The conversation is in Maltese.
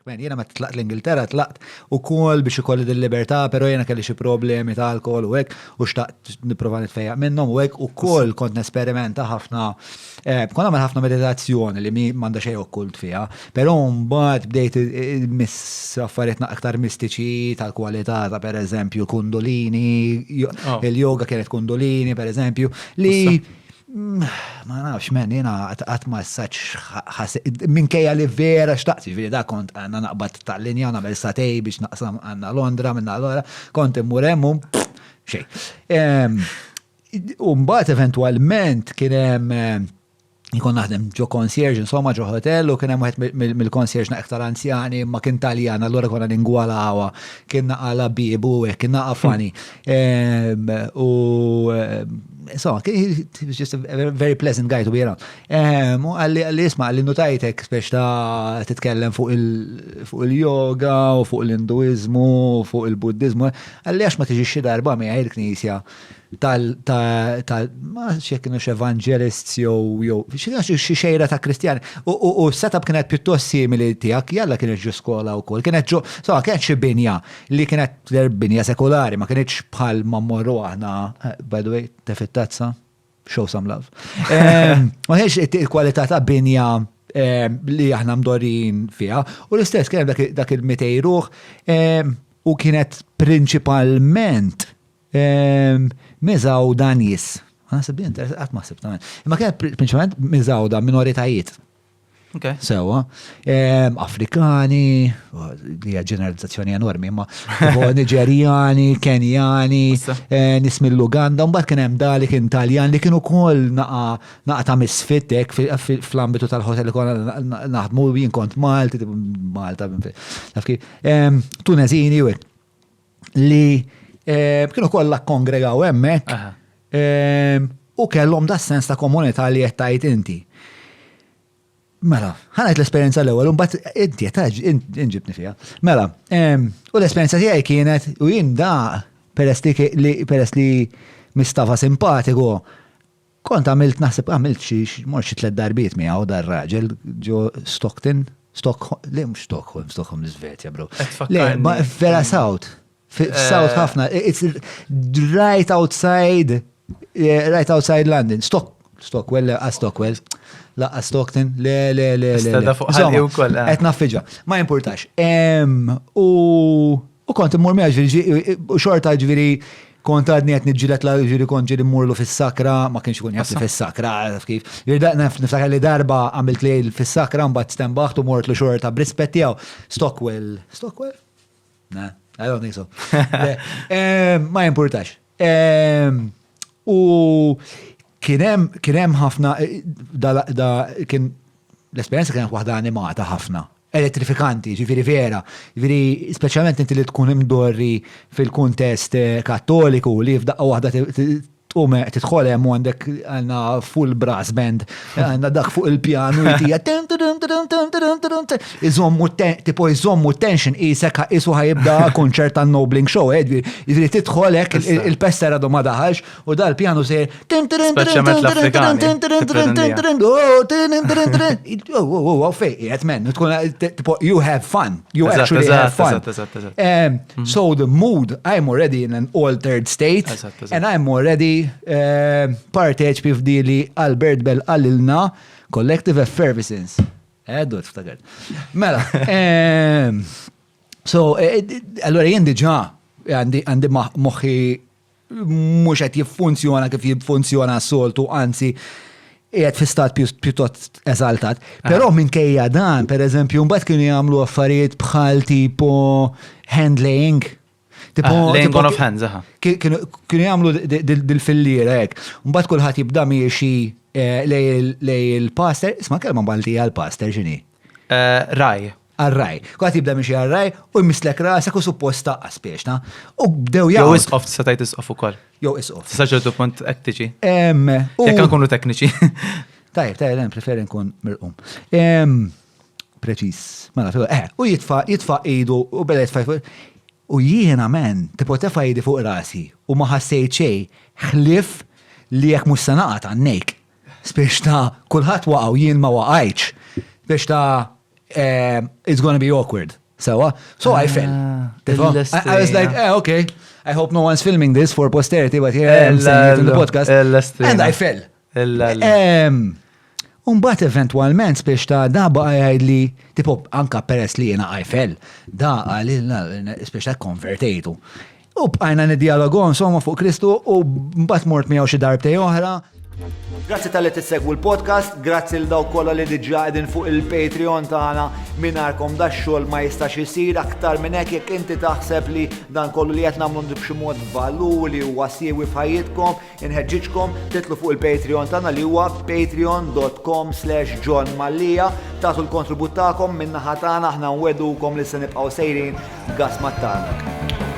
Jiena meta tlaqt l-Ingilterra tlaqt ukoll biex ikolli dil-libertà, però jiena kelli xi problemi ta' alkohol u hekk u xtaqt nipprova nitfejjaq minnhom u hekk ukoll kont nesperimenta ħafna kont nagħmel ħafna meditazzjoni li mi m'għandha xejn okkult fiha, però mbagħad bdejt miss affarijiet aktar mistiċi tal-kwalità ta' pereżempju kundolini, il-yoga kienet kundolini pereżempju li ma nafx men, jena għatma s-saċ minkejja li vera xtaqt, ġviri da kont għanna naqbad tal-linja, għanna bel satej biex naqsam għanna Londra minna l-ora, kont immuremmu, xej. Umbat eventualment kienem jikon naħdem ġo concierge, insomma ġo hotel, u kienem għet mill-concierge naqtar anzjani, ma kien Taljan, allora konna ningwala għawa, kien naqala bibu, kien naqafani. Insomma, he was just a very pleasant guy to be around. Għalli isma, għalli notajtek biex ta' titkellem fuq il-yoga, u fuq l-Induizmu, fuq il-Buddizmu, għalli għax ma tiġi xi darba mi għajr knisja ma xekkinu x-evangelists jow, xie xejra ta' kristjani. U setup kienet pjuttost simili tijak, jalla kienet ġu skola u kol. Kienet kienet xie binja, li kienet binja sekolari, ma kienet bħal mammorru aħna, by the way, tefittazza, show some love. Ma kienx il-kwalità ta' binja li aħna mdorin fija, u l-istess kienet dak il-mitejruħ, u kienet principalment miżaw danis. Għasib di interessat ma' sebtament. Imma kienet principalment miżaw da minoritajiet. Sewa. Afrikani, li hija ġeneralizzazzjoni enormi, imma Niġerjani, Kenjani, nis mill-Uganda, mbagħad kien hemm dali kien Taljan li kienu wkoll naqa ta' misfittek fl-ambitu tal-ħotel li konna naħdmu jien kont Malta, Tunezini u li kienu kollha kongregaw hemmhekk u kellhom da sens ta' komunità li qed tgħid inti. Mela, ħanajt l-esperjenza l-ewwel u mbagħad inti inġibni fiha. Mela, u l-esperjenza tiegħi kienet u jien da peress li mistafa simpatiku kont għamilt xi tliet darbiet miegħu dar raġel ġo Stockholm, mhux Stockholm l-Iżvezja, bro. Le, vera South. South ħafna. It's right outside London. Stockwell. Laqqa Stockton. Le. Stada fuq ħalli u koll. Et naffiġa. Ma importax. U kont immur mija ġviri, u xorta ġviri kont għadni għet nġilet la ġviri kont ġiri mmurlu fis-sakra, ma kienx kun jafni fis-sakra, kif. Niftakar li darba għamilt li fis-sakra, mbatt stembaħt u mort li xorta brispetti għaw. Stockwell? Nah. I don't think so. Ma importax. U kienem ħafna, kien l-esperienza kienet waħda animata ħafna. Elettrifikanti, ġifiri vera. Ġifiri, specialment inti li tkun imdorri fil-kuntest kattoliku li f'daqqa waħda titħol hemm għandek għandna full brass band, għandna dak fuq il-pjanu jtija iżommu tension isek isu ħajibda konċert ta' Nobling Show, jiġri tidħol hekk il-pester għadu ma daħalx u dal-pjanu se Speċjalment you have fun. You actually have fun. So the mood, I'm already in an altered state and I'm already parteċ pifdi li Albert Bell għallilna collective effervescence. Dut, ftakar. Mela, so, allora jien diġa għandi moħi mux għet jiffunzjona kif jiffunzjona s-soltu, anzi, jgħet fi stat pjuttot eżaltat. Pero minkejja dan, per eżempju, mbagħad kienu jagħmlu affarijiet bħal tipo handlaying. Laying on of hands, Kienu jagħmlu dil-fillira hekk. Mbagħad kulħadd jibda miexi lej il-pastor, isma' kelma balti għal-pastor x'inhi? Raj. Għal-raj. Kulħadd jibda miexi għal-raj u jmislek rasek u suppost taqqas biex, u bdew Jew is-off, satajt is-off ukoll. Jew is-off. Sa ċertu punt hekk tiġi. Jekk nkunu tekniċi. Tajjeb, preferi nkun mirqum. Preċis. U jitfa' idu u beda jitfa' u jiena men, tipo tefa' jidi fuq rasi u ma ħassejt xejn ħlif li jekk mhux se naqgħod għannejk. Spiex ta' kulħadd waqgħu jien ma waqgħajtx. Biex ta' it's gonna be awkward. So I fell. I was like, okay, I hope no one's filming this for posterity, but here I'm saying it in the podcast. And I fell. Umbat eventualment spiex ta' da baqa jgħid li, tipo anka peress li jena I fell, da għalilna spiex ta' konvertejtu. U bqajna nid-dialogu insomma fuq Kristu u mbagħad mort miegħu xi darbtej oħra. Grazzi tal-li tissegwu l-podcast, grazzi l-daw kolla li diġà qegħdin fuq il-Patreon tagħna mingħajrkom da xogħol ma jistax isir aktar minn hekk jekk inti taħseb li dan kollu li qed nagħmlu b'xi mod valuri u wasiewi f'ħajjitkom, inħeġġiġkom titlu fuq il-Patreon tagħna li huwa patreon.com/John Mallia, tagħtu l-kontribut tagħkom min-naħa tagħna aħna nwedukom li se nibqgħu sejrin gas mat-tagħna.